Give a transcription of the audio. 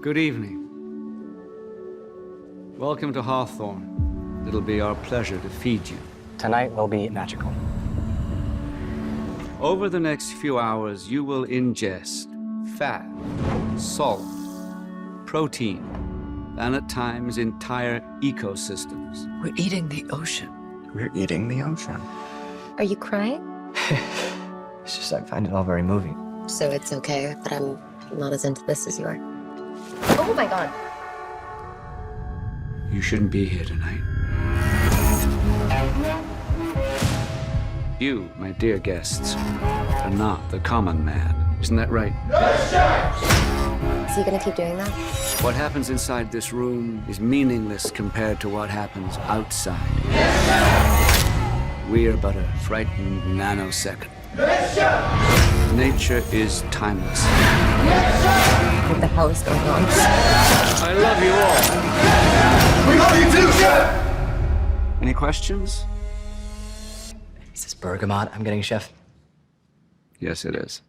Good evening. Welcome to Hawthorne. It'll be our pleasure to feed you. Tonight will be magical. Over the next few hours, you will ingest fat, salt, protein, and at times entire ecosystems. We're eating the ocean. We're eating the ocean. Are you crying? It's just I find it all very moving. So it's okay that I'm not as into this as you are. Oh my god. You shouldn't be here tonight. You, my dear guests, are not the common man. Isn't that right? Is he gonna keep doing that? What happens inside this room is meaningless compared to what happens outside. We are but a frightened nanosecond. Nature is timeless. What the hell is going on? I love you all. We love you too, Chef! Any questions? Is this bergamot I'm getting, Chef? Yes, it is.